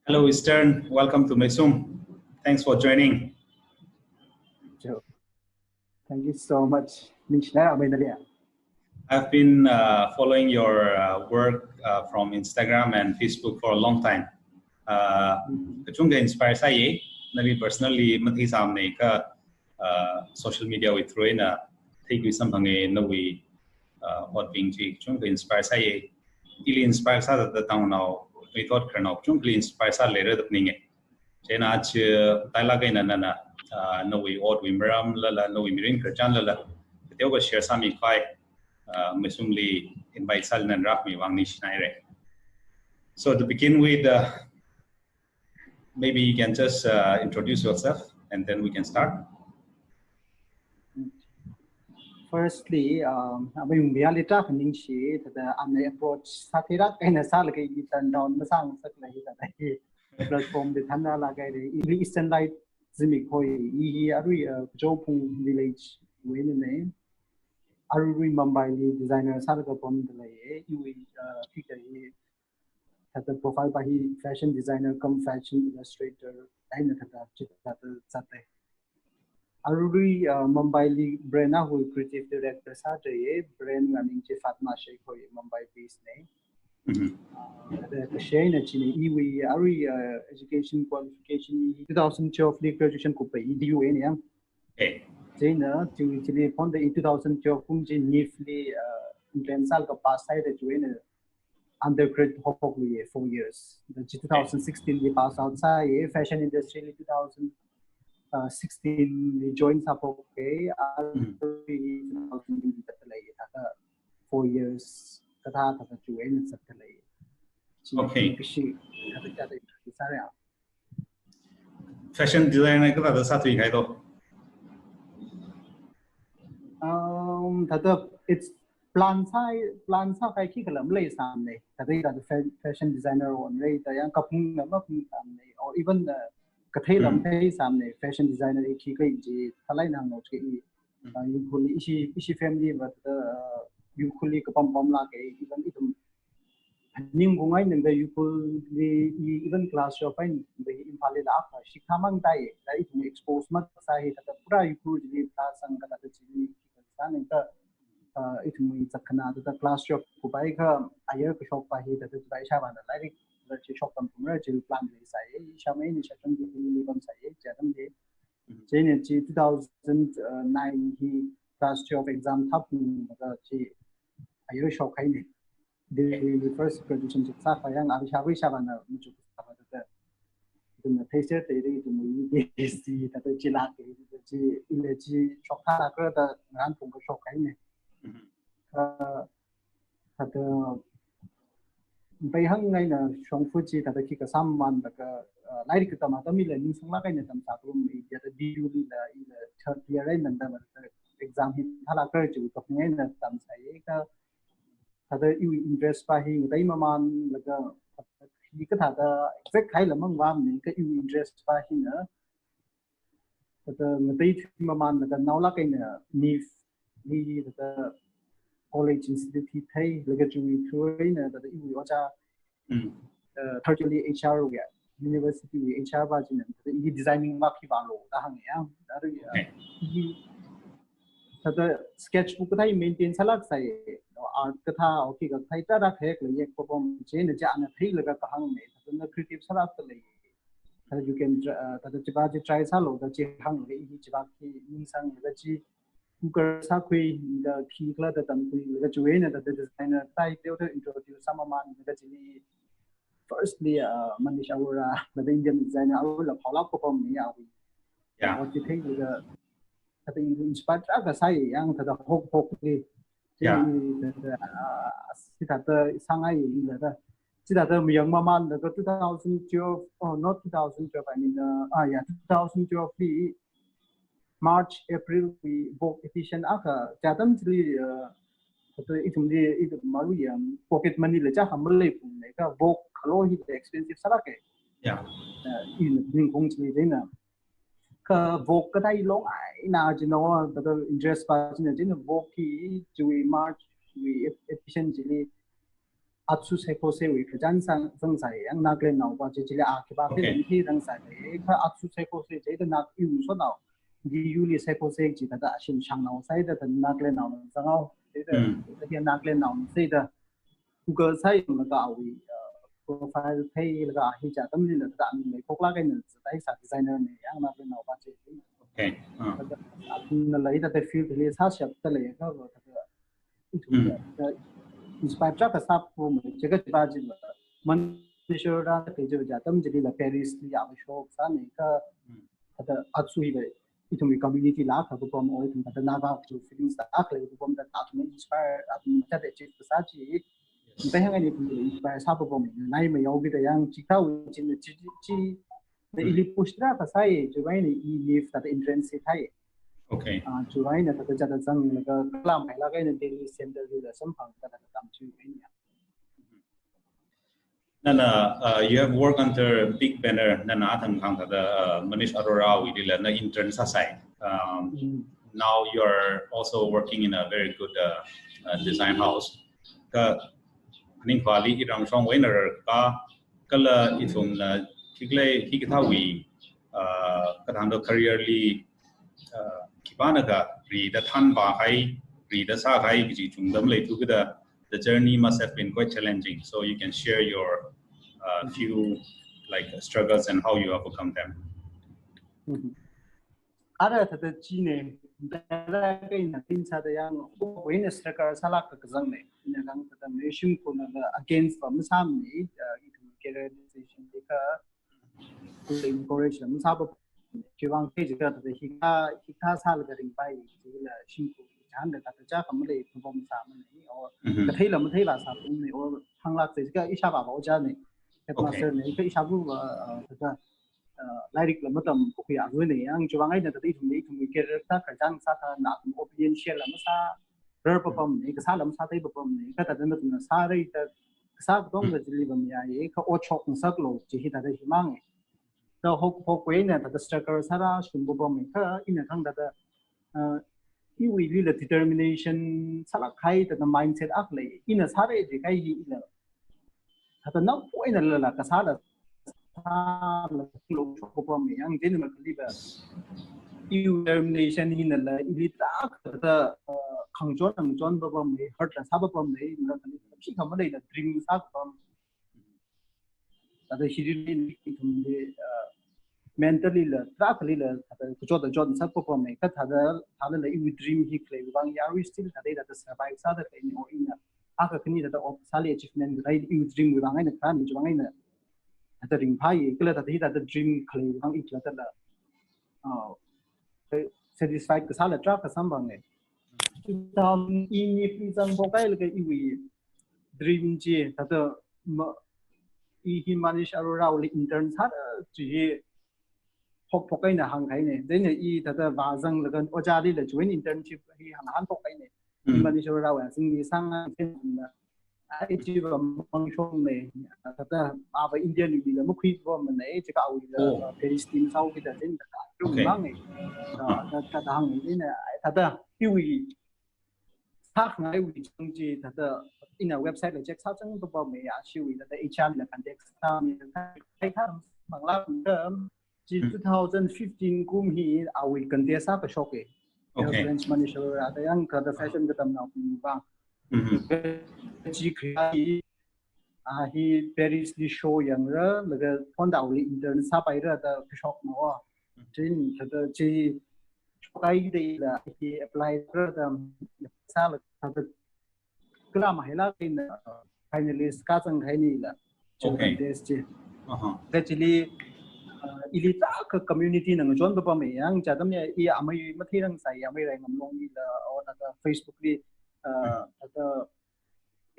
Hello, Eastern. Welcome to Meisum. Thanks for joining. Sure. Thank you so much. I've been following your work from Instagram and Facebook for a long time. Kachunga inspire saya, nabi personally mati samne ka social media with Roena, take you something nawi what being kachunga inspire saya, ili inspire sa the town now. We thought karna kachunga inspire sa later the ninge. Chena ach talaga ina na nawi what we meram lala nawi mirin kerjan lala. Kita go share some info. Mesumli invite Salin and Rahmi Wang Nishnire. So to begin with, maybe you can just introduce yourself and then we can start. Firstly, I'm realita Ningshi the approach Satira and a Salaki turn down the sound platform the Tana Lagay, Easternlight Zimik Hoi, Ari Jopung village win name. I remember the designer Salaka from the lay, you at the profile by fashion designer, come fashion illustrator, and at the Sate. I Mumbai Brenna who creative director Saturday, Bren running Fatma Sheikh Mumbai based name. The Shane Chini, Ari education qualification 2012 graduation coupe, EDU in Jena to usually upon the 2012 Kunji Nifli Intensal Kapasai that you in undergrad hopefully 4 years. The 2016 we passed outside fashion industry 2016 we joined Sapo 4 years Kata to end Okay. Fashion designer ka the Satri Kaido. It's plan kai ki kalam lay samne the fashion designer on lay the yang kapung nama or even the kathelam pay samne fashion designer ki kai ji thalai nang no ki usually ishi family but usually kapam pam la ke even itum ning bungai nang the usually even class shop in the impale la ka shikhamang dai dai itum expose mat sai ta pura usually class ang ka ta chi it means a Canada the class shop who buy her a year shop by he that is by Shavan like the shop from commercial plan say Shaman is a 2009 he class shop exam top a year shop kind the first graduation to Safayang Avishavi Shavana which the taster they to me see that the Chilaki the Chokara the Rantum shop kind at the Bayhang Shong Fuji that the kick a someone like the million some like in some room get a deal in the third year and then the exam Halaka to talking in some say other you invest by him Rayman like you could have the exact high among one that you invest by him but the man the Naulak in Nif the college institute pay legatory trainer that you watch thirdly HR university HR budget the designing Makivalo the sketchbook that I maintain Salak say art Kata okay Kaita heck like perform chain the Jana Pay like a hang the creative Salak you can the Chibaji try salo the Chihang Chibaki Nisang the Sakui, the key clutter, the Juena, the designer, title to introduce some man, the firstly, Manish Aura, the Indian designer, Aula Palapo, yeah, what you think with the inspired other side, young to the hope, yeah, the Sangai, the young man, the 2012, or not 2012, I mean, 2012. March, April, we book efficient after Chatham-Tli, it Mariam, pocket money, the Jahamale, book, hello, the expensive Salake. Yeah. In Hongsley dinner. Book that I long, now, you know, the interest part in the dinner, book to March, we efficiently atsu se ko se wi ka jan sang sai ang nak le nau ba ji le a ki ba ke thi dang sai le ka atsu se ko se je da nak yu so nau di yu li se ko se ji da shin chang nau sai da nak le nau sa ngau de da nak le nau se da Google sai ma ka wi profile pay la hi cha tam ni la da mi le khok la kai ne sai sa designer ne yang nak le nau ba ji okay na lai da te field le sa shap ta le ka ba ta inspire tra ka sa pu me je ga ba ji man ni sho ra te je ja tam ji la Paris li ya show sa ne ka ta atsu hi be itu mi community la ka bu pom oi ta na ba to feelings da ak le bu pom da ta me inspire at ta de ji sa ji pe hang ni inspire sa bu pom nai me yo bi da yang ji ka wi ji ne ji the ili pushtra ka sai ju bai ni I live ta entrance se thai okay ju bai na ta ja da sang la ka klam hai la ka ne daily center ju da sam phang ta tam chu bai ni Nana, you have worked under big banner Nana Athang Khang the Manish Arora we did an intern side. Now you're also working in a very good design house. The Ning Kwali Irang Song Winner Ka Kala Itum Kiglay Hikitawi Katando careerly Kibanaga read the Tan Bahai, read the Sahai, Jungdam Lay together. The journey must have been quite challenging. So you can share your few like struggles and how you overcome them. Ada tata Chine, da kai na tin sa da yang ko in struggle sala ka kazang ne ina gang tata Meisum ko na against from sam ni itu kere decision ka to encourage them sa ba kiwang ke jiga tata hika sal ga ring pai ji la shin ko jan da tata ja kam le bom sa ma ni or ka thai la ma thai la sa tum ni or hang lak se ka isha ba ba ja ni headmaster ni ka isha bu tata Lyric la matam ko ya ru ne ang chuang ai na ta thum ke ta ka jang sa ta na opinion share la ma sa rer pa pam ne ka sa lam sa tai pa pam ne ka ta na tu na sa rai ta sa dong da li bam ya ye ka o chok sa lo ji hi ta da hi mang ta ho ko ne ta structure sa ra shum bo bam ka in thang da I will li la determination sa la khai ta mindset ak le in sa re ji kai hi la ta na ko ina la ka sa la lo ko pam yang din ma li ba determination in la ili ta ta khang jon ba pam me hurt la sa ba pam me la ki kham le la dream sa pam ta da hi ri thum de mentally la tra li la ta ko jon sa ko pam me ka ta da la I dream hi kle bang ya we still ta da survive sa da ni o ina aka kini da of sali achievement right I dream wi bang ai na ka ni bang ai na ta ring pai ke la ta hi ta dream kle bang I la ta la satisfied ka sala tra ka sam bang ne tam I ni pi jang bo kai la I wi dream ji ta da I hi Manish Arora li intern sa ji phok kai na hang kai ne de ne I ta da ba jang la kan o ja li la join internship hi hang han phok kai ne I Manish Arora wa sing ni sang na ai ji ba mong chong ne ta da ba Indian ni la mo khui bo ma ne ji ka au la Paris team sau ki da den ta lu bang ne ta da hang ni ne ta da I wi sa ngai wi chung ji ta da in a website la check sa chang bo me ya shi wi da HR la context ta mi kai ka mang la term ji 2015 kum hi a wi kan de sa ka shok e French Manish Arora da yang ka da fashion da tam na ba ji khai hi Paris li show yang ra la ga phon da li intern sa pai ra da shop no jin da ji kai de la hi apply ra da sa la da kla ma hela in finalist ka chang khai ni la test ji actually ilita ka community nang jon ba me yang cha dam ya I amai ma thirang sai amai rai ngam long ni la or da Facebook li da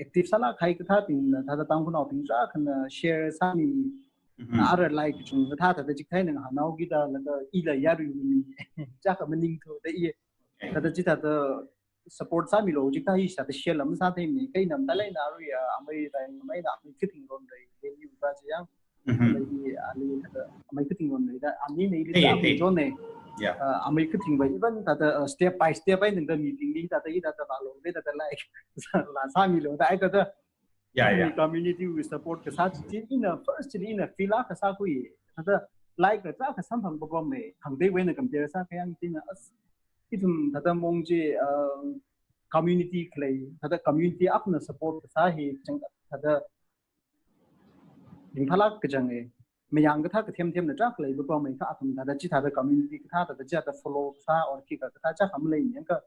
active sala khai ka tha tin tha da tang phun pin ra khan share sa ni ar like chung tha da ji khai nang ha nau gi da la I la ya ru ni cha ka maning tho da I da ji da support sa mi lo ji ka hi sa da share lam sa the mi kai nam da lai na ru ya amai rai mai da mi fitting ron dai de yu ba ji yang ali da amai fitting ron dai da ami nei li da jo ne amai fitting ba even da step by nang da meeting ni da ba lo de da like la sa mi lo da ai da Yeah. Community we support cái sao chỉ in a first in a fila cái sao cũng vậy. Thật ra like cái sao cái sản phẩm của mình thằng đây when compare sao cái anh tin là ít thật ra mong gì community clay thật ra community up na support cái sao thì chẳng thật ra những phalak cái chẳng ấy mình yang cái thằng cái thêm là chắc lấy của mình khác thật ra chỉ thật ra community cái thật ra chỉ là follow sao or cái thật chắc không lấy những cái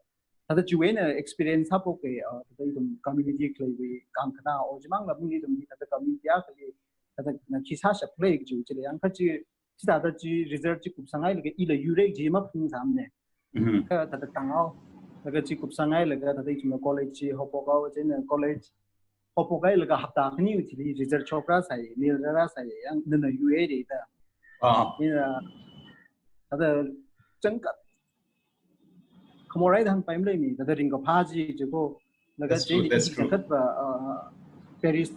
thật ra chủ yếu là experience hấp ok thật ra itum community clay we काम करना और जमांग là mình itum thật ra community cái thật ra khi sao sẽ play cái chủ chỉ là yang cái chỉ thật ra chỉ result chỉ cũng sang ai là cái ý là ure chỉ mà phun sám này cái thật ra tăng ao là cái chỉ cũng sang ai là cái thật ra itum college chỉ học bao cái trên college học cái là cái học ta cái new thì result chọc ra sai nhiều ra sai yang nên là ure đấy ta nên là thật ra chân cái không ai đang phải lấy mình, thật ring của Paji chứ cô, là cái gì thì chỉ cần và Paris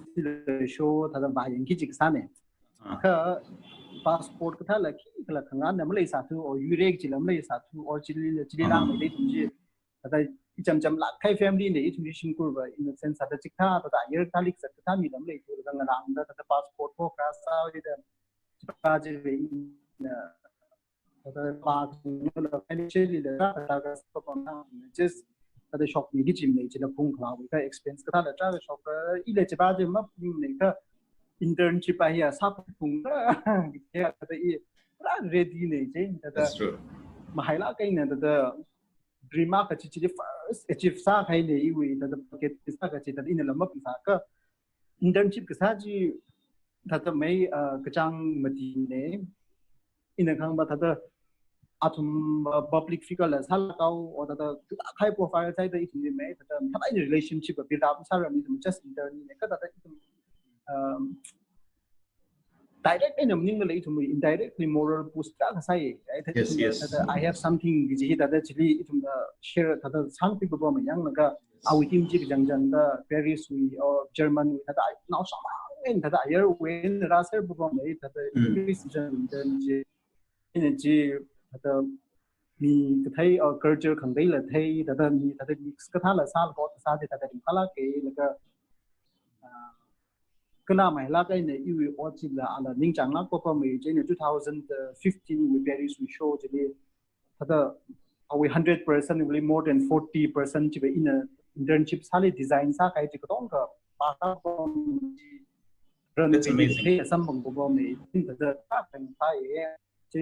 show thật là vài những cái chính xác này, cái passport cái là khi là thằng anh làm lấy sát thu, or Europe chỉ làm lấy sát thu, or chỉ làm lấy thì chỉ, thật là chăm lạc cái family này ít mission của vậy, in the sense thật là chỉ khác, thật là giờ ta lịch sử ta mình làm lấy thôi, rằng là làm thật là passport của cả sao vậy đó, Paji về But financially, the just the shop ni gym ni chila phung khla wi ka expense ka la tra shop ile che ba je ma ni ka internship a ya sa phung ka ya ta I ra ready ni je ta ma haila kai na ta dream ka chi chi first achieve sa khai ni wi ta pocket sa ka chi ta in la ma sa ka internship ka sa ji ta mai ka chang mati ne in khang ba ta atum public figure la sal kau or the high profile side the it me that any relationship build up sar me just internally ka that direct in meaning la it me indirectly moral boost ka sai yes I have something ji that actually it share that some people go me yang ga our team ji jang da Paris we or German that now some and that year when raser go me that English jang ji in ji the mi cái thấy ở culture khẳng định là thấy that mi cái thằng là sao có sao thì that khá là cái nào mà là cái này yêu ở chỉ là ninh chẳng là có mấy cái 2015 we Paris we show thì that we 100% really more than 40% chỉ về in internship sale design sa cái chỉ có đông cả ba cái rồi That's amazing. Thế sản phẩm của mình thì thật ra thành phải chứ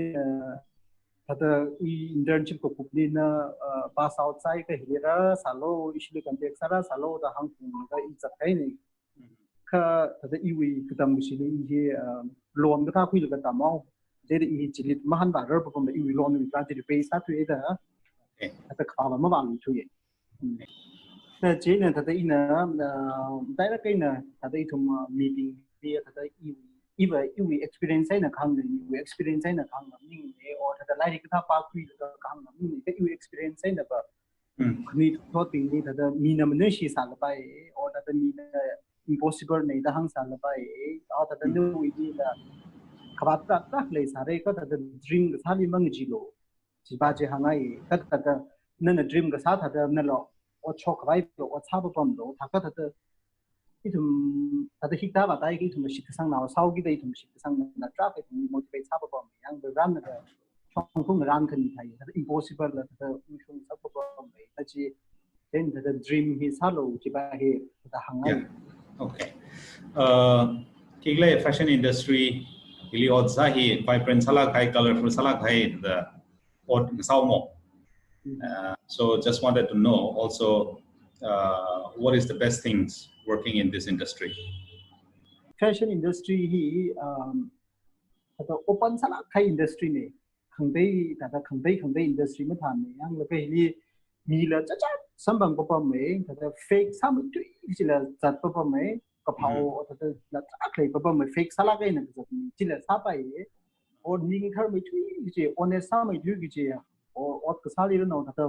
thật internship của cục đi na pass out sai cái gì đó salo issue contact sara salo da hang cái ít cái này cái thật ra iwi cái tầm cái gì thì loan cái thao quy được cái mau thế thì chỉ là mà hắn bảo rồi bữa mà iwi loan mình phải thì pay sát thuế đó thật khó là mà bằng thuế thế chỉ là thật ra ina tại là cái này thật ra thùng meeting thì thật ra iwi experience này khang này iwi experience này khang này nhưng or thật là lại cái thao bao quy được khang này nhưng cái iwi experience này là mình thốt tiếng đi thật ra mình nằm nơi xí sản là bài or thật ra mình impossible này đã hăng sản là bài or thật ra nếu như là các bạn các lấy sản đấy có thật là dream cái sao đi mang gì lo chỉ ba chỉ hàng ngày các thật là nên là dream cái sao thật là nên là or chọc vai lo or sao bơm lo thật là cái thùng thật là hít ta vào tay cái thùng shit sang nào sau cái đây thùng shit sang là trap cái thùng motivate sao bơm yang về run là trong không run cần thấy thật là impossible là thật là không sao bơm vậy ta chỉ đến thật là dream hi sao lo chỉ ba hi thật là hàng ngày okay cái này fashion industry ili odza hi vibrant sala khai colorful sala khai the od sao mo so just wanted to know also what is the best things working in this industry fashion industry hi thật là open sala khai industry này khang đây thật là khang đây industry mới tham này yang là cái gì mi là chắc sản phẩm của mình thật là fake sản phẩm chỉ là giật của mình cái phao thật là chắc là của mình fake sala cái này chỉ là sao vậy or ning thar mai thui ji honest sa mai thui ji or cái sao đi nó thật là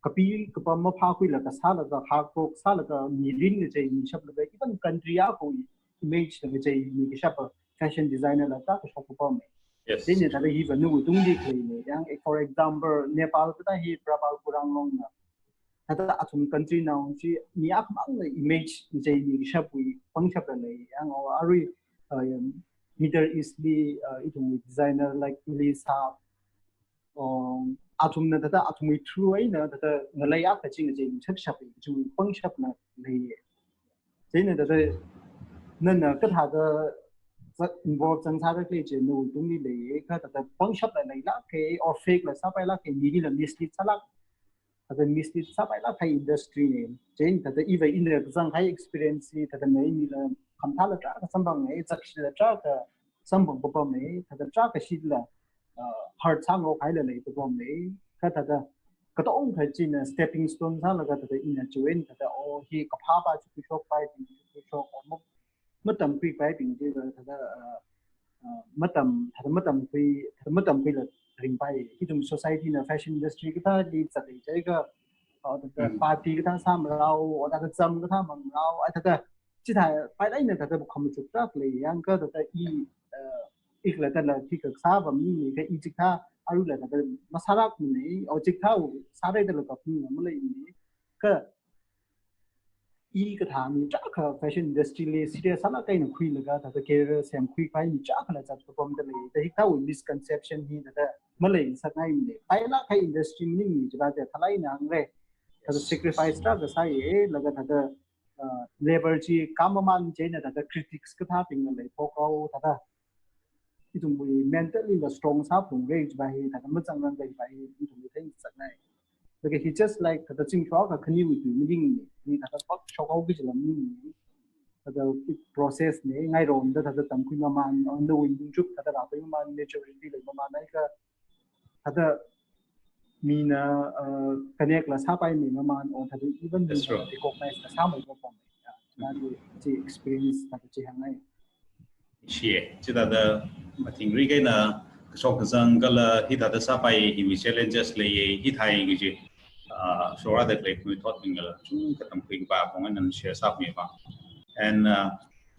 copy cái mà phao quy là cái sao là cái hard work sao là cái milin cái gì mình sắp là cái even country á ਕੋਈ image cái gì mình cái sắp fashion designer là các cái shop của mình yes thế nên là hi vẫn nuôi tung đi cái này yang for example Nepal cái hi Prabal kurang long na hata atum country now ji ni ak mang le image je ni shapui pangchap le yang o ari Middle East li itum designer like Elisa atum na tata atum true ai na tata ngalai ak ka ching je chak shap ju pangchap na le je na tata nan na ka tha ga involve chang sa le je no tum ni le ka tata pangchap la la ke or fake la sa pa la ke ni la mislead salak ada mislead sa pa la kai industry ne je tata even in the zang high experience tata nei ni la kham tha la tra ka sambang nei chak shi la tra ka sambang bo pam nei tata tra ka shi la hard sang o kai la nei bo pam nei ka tata ka to ong khai chin stepping stone sa la ka tata in a join tata o hi ka pha ba chu shop pai chu shop o mo tam pi pai ping je tata matam pi la ring pai hi tum society na fashion industry ka ta li cha dei chai ka tata party ka ta sam rao o ta ka cham ka tha mang rao ai tata chi tha pai lai na tata kham chu ta le yang ka tata ik la ta la thi ka sa ba mi ni ka I chi tha aru la tata masara ku nei o chi tha u sa dai ta la ka pi ma le ni ka ka tha mi cha ka fashion industry le serious sala kai na khui laga tata ke sem khui pai ni cha ka la cha ko pom ta le ta hi ta u misconception hi tata ma le sa ngai ni pai la kai industry ni ni cha ta thalai na ngre tata sacrifice ta ka sa ye laga tata labor chi kamaman je na tata critics ka tha ping le po ko tata itum we mentally the strong sa pung rage ba hi tata ma chang rang gai ba hi itum we thing sa ngai okay he just like the ching chwa ka khani wi tu meeting ni tata pak shokau gi lam ni tata process ne ngai rom da tata tam kui ma man on the wing chup tata ra pa man maturity le ma nai ka tata mi na connect la sa pai mi ma man on tata even the recognize the sa mai ko pom na the experience tata chi hangai shie chida da mating ri ke na sok zang kala hi tata sa pai hi challenges le hi thai gi ji so rather like we thought ngala chung ka tam ping ba pong an share sa mi ba and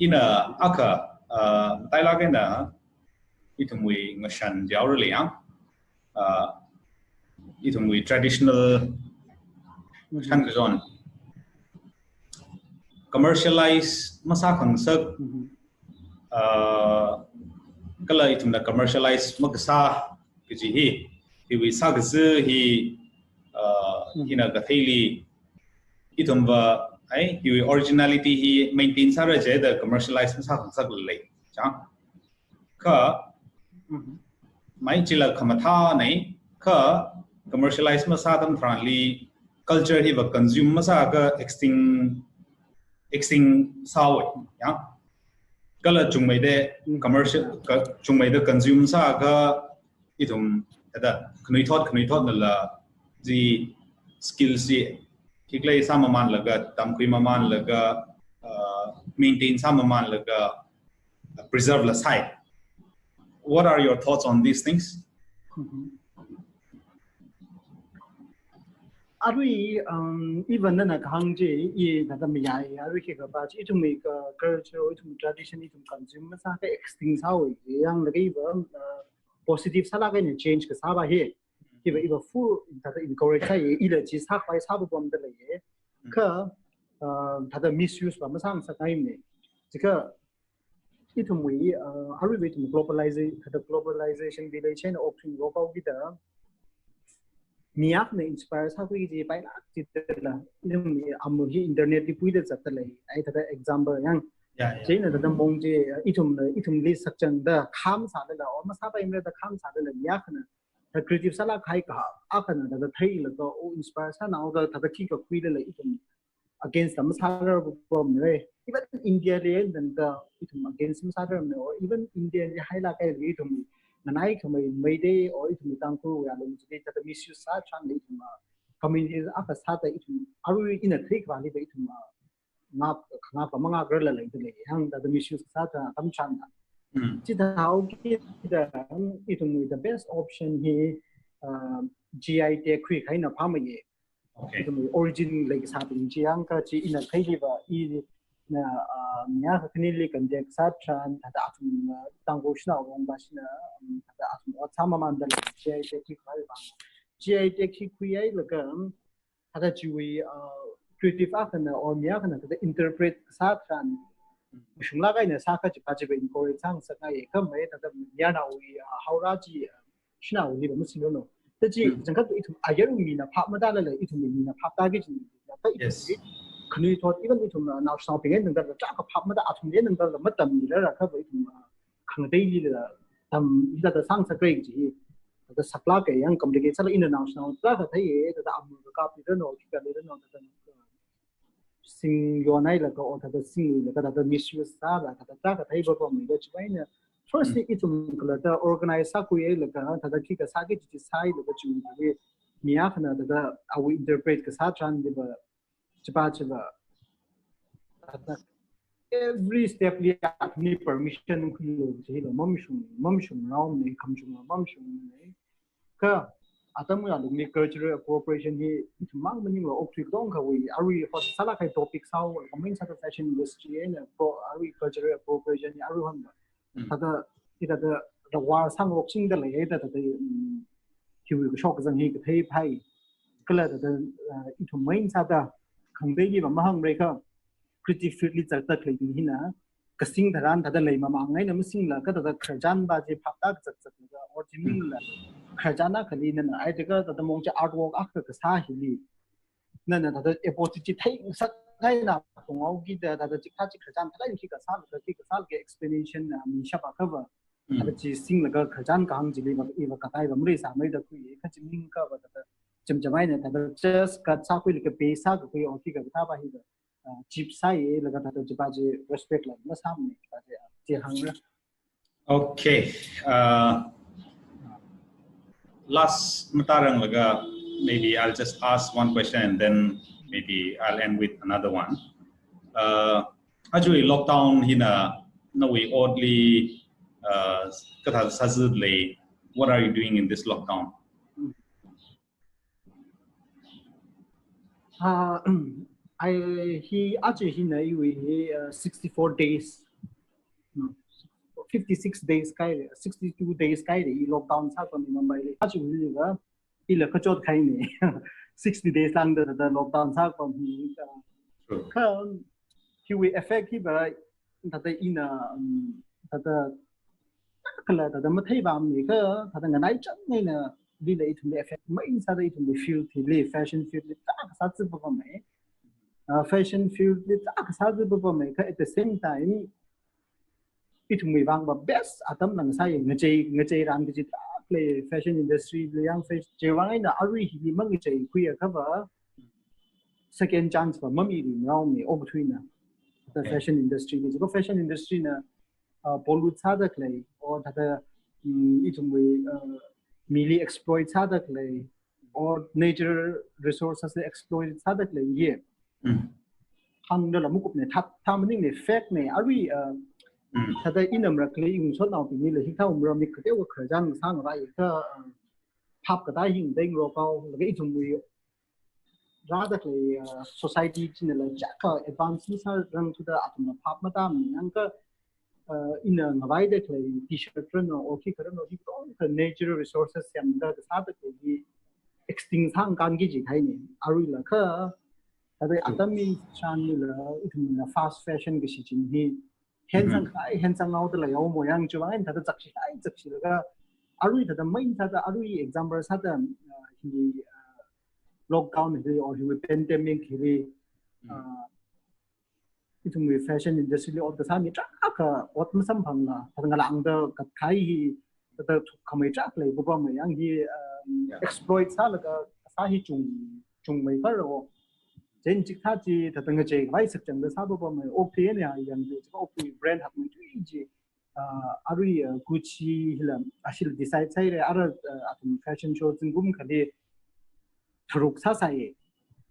in a aka tai la ke na itumui ngashan jaw le yang itumui traditional shan zone commercialize masa khang sak kala itumna commercialize magsa ki hi wi sa ga hi ina ga theli itumba ai hi originality hi maintain sa ra je the commercialize sa khang sak le cha ka mai chila khamatha nei ka commercialize ma sa tam friendly culture hi va consume ma sa ka extinct sa we ya kala chungmai de commercial chungmai de consume sa ka itum ada khnoi thot na la ji skills ji kiklai sa man laga tam kui man laga maintain sa man laga preserve la sai. What are your thoughts on these things? Arui even na khangje ye na mi ya arui ke ba chi itum me culture itum tradition itum consume sa ka extinct sa oi yang la ge ba positive sa la ge change ka sa ba he ki ba iba full ta encourage sa ye ila chi sa pai sa bu bom de le ye ka ta da misuse ba ma sang sa kai me ji ka itum we arui we itum globalization relation of thing go ba gi da miak ne inspire sa kui ji pai la chi la ilum ni amu hi internet di pui de chat le ai ta example yang je na da mong je itum li sak chang da kham sa la o ma sa pai me da kham sa la miak na the creative sala khai ka a kana da thai la ko o inspire sa na da ta ki ko kui le itum against the masarar problem re even India le then the itum against masarar me or even India le hai la kai le itum nanai khamai mai de or itum Tangkhul ya lo ji ta misuse sa chan le itum communities aka sa ta itum aru in a trick wali be itum nga pa mga girl la le hang da misuse sa ta tam chan ji da how ki da itum the best option he GI te khui khai na phama ye itum origin like sa pin ji ang ka chi in a khai li ba I na nya khani le contact sa tran ta atum Tangkhul shna ong ba shna ta atum sama man da GI te khi khai ba GI te khi khui ai la ka hada chui creative akan or mia kan hada interpret sa tran shungla kai na sa ka chi pa chi be encourage sang sa kai ka me hada mia na wi haura ji shina wi ba musin no ta ji jang ka itu ayaru mi na pha ma da la itu mi na pha ta gi ji ta itu khni thot even itu na sa pe ngang da cha ka pha ma da athum ne nang da ma tam ni la ka ba itu khang dei li la tam ida da sang sa kai ji the supply ke yang communication international ta ka thai da am ka pi no ki ka le no da sing yo nai la ko ta da sing la da misuse sa la ta ka thai ba me da chwai na first it la da organize sa ku ye la ka ta da ki ka sa ki ji sai la chu ni mia khana da I interpret ka sa tran de ba chba every step li ni permission ku lo ji la mom shung raw ni kam shung mom shung ni ka atamu ya ni cultural appropriation hi mang mani lo ok dong ka wi ari hot sala kai topic sao comment sa fashion industry and ari cultural appropriation ari hon da ida da war sang ok sing da le da hi wi ko shok zang hi ka thei phai kala da itu main sa da khang dei gi ba ma hang re ka critically chal ta klei hi na kasing dharan da lei ma ngai na missing la ka da kharjan ba je phap ta chak chak ga or jiming la kharjana khali na ai da da mong cha artwork ak ka sa hi li na da opportunity thai sak ngai na ngau gi da chi kha chi kharjan thai ki ka sa ke explanation na mi sha ba ka ba da chi sing la ka kharjan kang ji li ba i ba ka tai ba mri sa mai da ku ye ka jiming ka ba da chim chamai na da just ka sa ku li ka pe sa ku o ki ka ta ba hi da chip sai la ka ta ji ba ji respect la ma sam ni ka ji hang ra okay last matarang laga maybe I'll just ask one question and then maybe I'll end with another one actually lockdown hina no we oddly ka sa le what are you doing in this lockdown he actually he na we 64 days 56 days kai 62 days kai de lockdown sa ko ni mumbai le actually ga ila ka chot khai ni 60 days lang da lockdown sa ko ni ka he we effect hi ba da ina da kala da ma thai ba mi ka da ngai chang nei na li le it me effect mai sa da it me feel thi le fashion feel le ta sa tsu ba me fashion field le ta sa tsu ba me ka at the same time it me wang ba best atam nang sai ngachei ran gi ta play fashion industry le yang face je wang ai na ari hi mang gi chei ku ya ka ba second chance ba mami ri now me o between na the fashion industry is go fashion industry na pollute sa da clay or da it me merely exploit sa da clay or nature resources exploit sa da clay ye hang da la mu kup ne tha mning ne fact ne ari tada inam rakle yung so naw pi ni le hikha umram ni khate wa kharjang sang ra i ka phap ka dai hing deng ro kaw le i thum wi ra da le society chin le ja ka advance sa rang to da atum phap ma tam yang ka in a ngai da le t-shirt no o ki kar no di ka natural resources yam da sa da ki extinct sang kan gi ji khai ni ari la ka tada atami chan ni la i thum na fast fashion gi si chin hi hensang out la yo mo yang chu wang ta chakshi la arui ta main ta arui example sa ta hi lockdown hi or hi pandemic hi itu me fashion industry of the sami ta ka ot ma sam phang la ta nga lang da ka khai hi ta khamai chak le bo ba mo yang hi exploit sa la ka sa hi chung mai ka ro jen chik tha ji ta tang che vai sak chang da sa bo ba mai ok ne ya yang de ko ok brand hak mai ji ari gucci hilam asil decide sai re ara atum fashion show singum khali thruk sa sai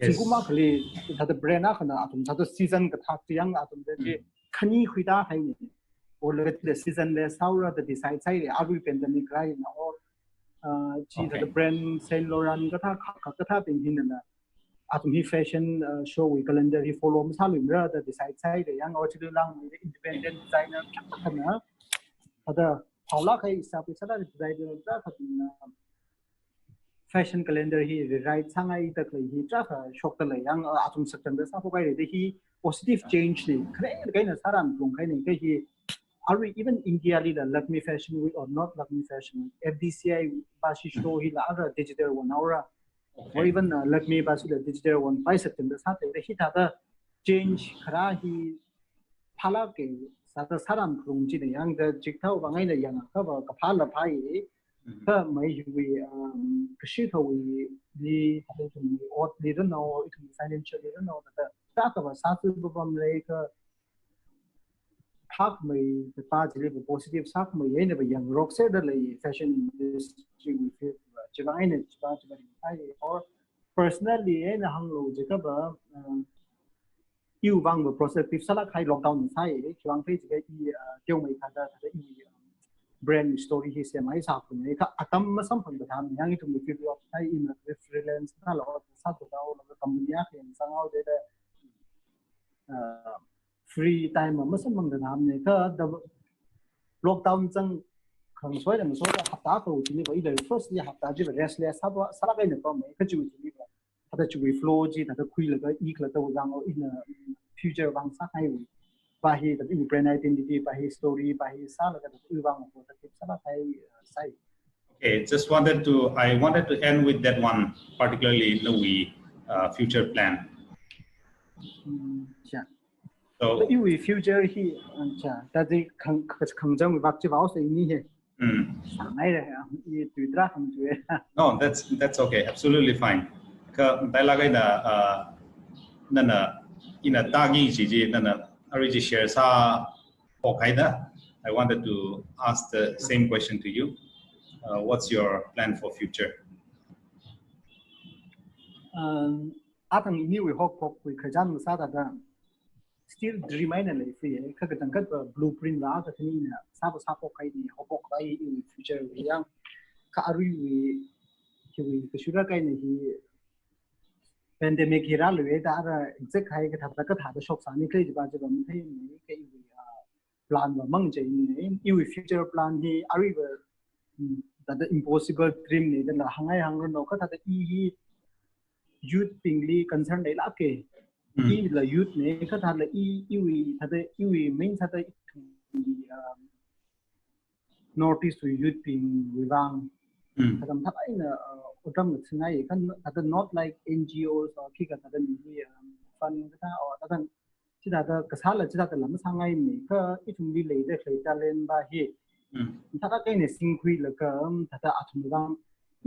singum ma khali ta brand na khana atum ta season ka thak yang atum de khani khuida hai ni or le season le saura the decide sai re ari pandemic rai na or ji ta brand Saint Laurent ka tha pin hin na atum hi fashion show we calendar hi follow ma sa lim ra da decide sai de yang or chilu lang independent designer kana ada paula kai sa pe sala designer da fashion calendar hi rewrite sangai tak le hi tra shok ta le yang atum sector da sa ko kai de hi positive change ni kre kai na saram tung kai ni kai hi are we even India li the Lakme Fashion Week or not Lakme Fashion Week FDCI bashi show hi la other digital one aura or even Lakme bashi the digital one by September sa te hi ta da change khara hi phala ke sa ta saram tung ji de yang da jikthau ba ngai na yang ka ba ka phala phai ka mai hui ka shi thau li ha de tum or li don't know it financial li don't know that ta ka ba sa tu bam le ka hak mai the pa ji le positive sak mai ye ne ba yang rock se da le fashion industry we feel chiba ine chiba chiba ai or personally na hang lo je ka ba yêu vang và positive salak hay lockdown sai chuang phê chỉ cái tiêu mấy cái đó cái brand story hi se mai sa kun ne ka atam ma sam phang da tham yang itu mi fi of sai in freelance na lo sa to da lo company ya khen sang au de free time ma sam phang da tham ne ka da lockdown chang khang soi da so da hafta ko chi ni ba ile first ya hafta ji rest le sa ba sala ga ne ko me ka chu chi ni ba ta chu flow ji ta khui la ga I kla to gang in future bang sa hai Bahi the brand identity, Bahi story, Bahi Sala, okay, I wanted to end with that one, particularly in the future plan. So the future he that the Kangjang Bakchi House in here. No, that's okay, absolutely fine. In a tagi Ariji shares I wanted to ask the same question to you. What's your plan for future? Atang ini we hope we kajan sada da still remain a free ka ka blueprint la ka ni na sabo sapo kai ni hopok kai in future yang ka ari we shura kai ni pandemic hira lue da exact hai ka thata ka thada shop sani kai ba je ba mai ni kai plan ba mang je ni you future plan hi ari that the impossible dream ni da hangai hang no ka thata youth pingli concern dai la ke la youth ne ka thada thada main thada notice to youth ping wang kadam thak aina utam tsingai kan that not like NGOs or kika that fund ka or that chida da kasala chida da lam sangai me ka itum li le de khlei talent ba hi thaka kai ne singkhui la ka thata athum wang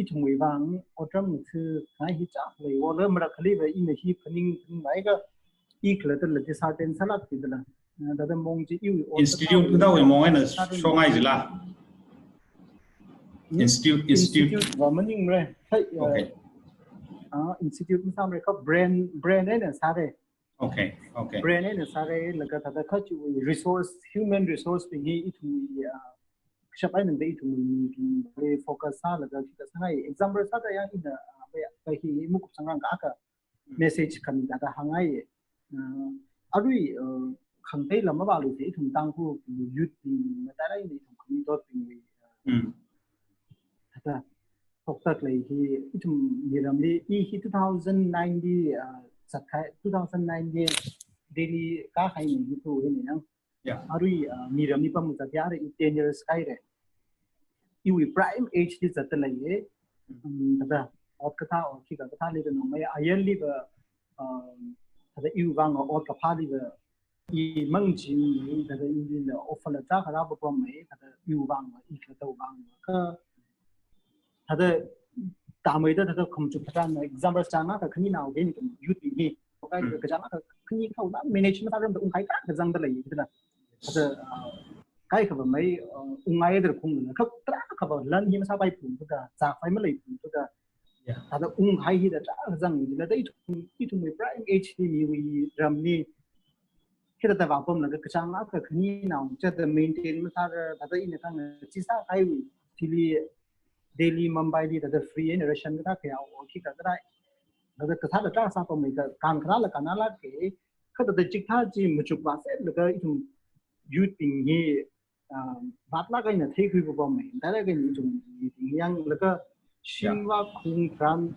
itum wi wang utam thu ngai hi cha le wo le mara khali ba in hi phaning ngai ka I khla ta le certain salak ti da da mong ji institute da we mong ai na songai jila Institute Womaning re okay institute sam re ka brand ne sare okay brand ne sare laga ta ka chu resource human resource pingi itu shapai nang dei tu ni focus sa laga ki sangai example sa da yang ina ba hi mu ku sangang ka message kan da hangai arui khangtai lam ba lu thei thum Tangkhul youth ni ta rai ni thum khni dot pingi Toktak lay he itum niramli 2090 sakai 2090 daily ka khai ni itu ni nang arui niramli pam ta yar 10 years kai re iwi prime age di zat lay tada ot katha or ki katha le no mai yearly ba tada iu wang ot ka phali ba I mang ji ni tada in the offer la ta khara ba pam mai tada iu wang I ka to wang ka thada tamai da thada khumchu phatan example changa ka khni naw gen youth ni ka jang ka khni khau da management ta ram da kai ka jang da lai da thada kai ka ba mai ungai da khum na ka tra ka ba lan hi ma sa bai phum da cha phai ma lai phum da thada hai hi da tra jang ni da dai tu mai prime age ni wi ram ni kida da ba pom na ka chang ka khni naw cha da maintain ma sa da da in ka chi sa kai wi tili Delhi Mumbai di da free in Russian da kya o ki ka da da ka tha da ta sa ko mai ka kan khra la kana la ke ka da chik tha ji mu chuk ba se la ka itum youth ping hi bat la ka na thei khu bo mai da la ka ni tum yang la ka Shimwa Kung Tran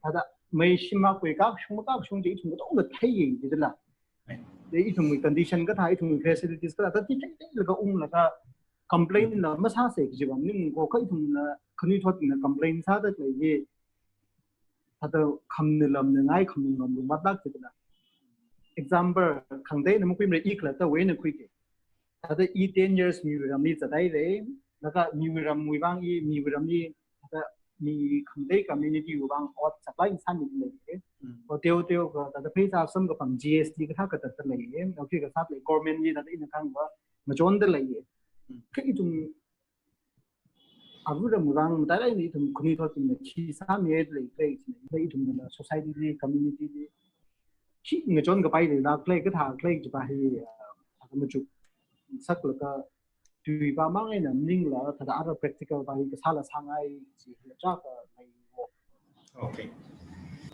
ada Meisum quay các chung chỉ chúng có được thấy gì thì là để chúng mình condition cái thái chúng mình facilities cái là tất nhiên là cái là cái complain là mất sao sẽ gì bằng nhưng có cái chúng là không như thoát là complain sao đấy là gì thật là không nên làm ngay không nên làm đúng bắt đắc thì là example khẳng định là một cái ít là tao quên được cái thật là 10 years nhiều làm đi tại đây đấy là cái nhiều làm mùi vang nhiều làm điมีคำได้ community อยู่บางออดสักหลายอินสันอยู่เลยพอเที่ยวก็แต่พี่สาวสมกับฝั่ง GST ก็ถ้าเกิดแต่เลยเราคิดกับทราบเลย government นี่แต่อีกครั้งว่ามาจนได้เลยคืออีตรงอาวุธมือวางแต่ละนี่ตรงคนนี้ทอดจริงเลยที่สามเนี่ยเลยเลยเลยอีตรงนั้น society นี่ community นี่ที่มาจนก็ไปเลยนะเลยก็ถ้าเลยจะไปมาจุสักแล้วก็tuy ba mang ấy là ninh là thật ra practical và cái sao là sang ai chỉ là chắc là này. Okay,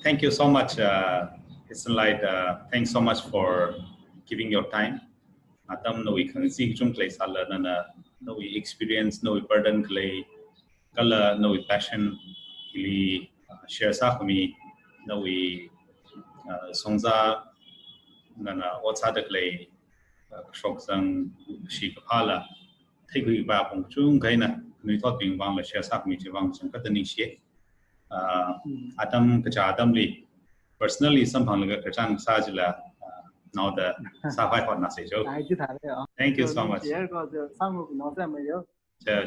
thank you so much, Easternlight. Thanks so much for giving your time. Atam noi khang si chung clay sala na noi experience noi burden clay kala noi passion ili share sa kami noi songza na what's the clay shok sang shi kapala thấy người bà cũng chung cái nè người thoát bình vang là share sắc mình chỉ vang trong các tình huống Adam cái cha Adam li personally some hàng là cái trang sa chỉ là now the sa phải hoạt nát sẽ cho. Thank you so much. Có sang một nó sẽ mấy chờ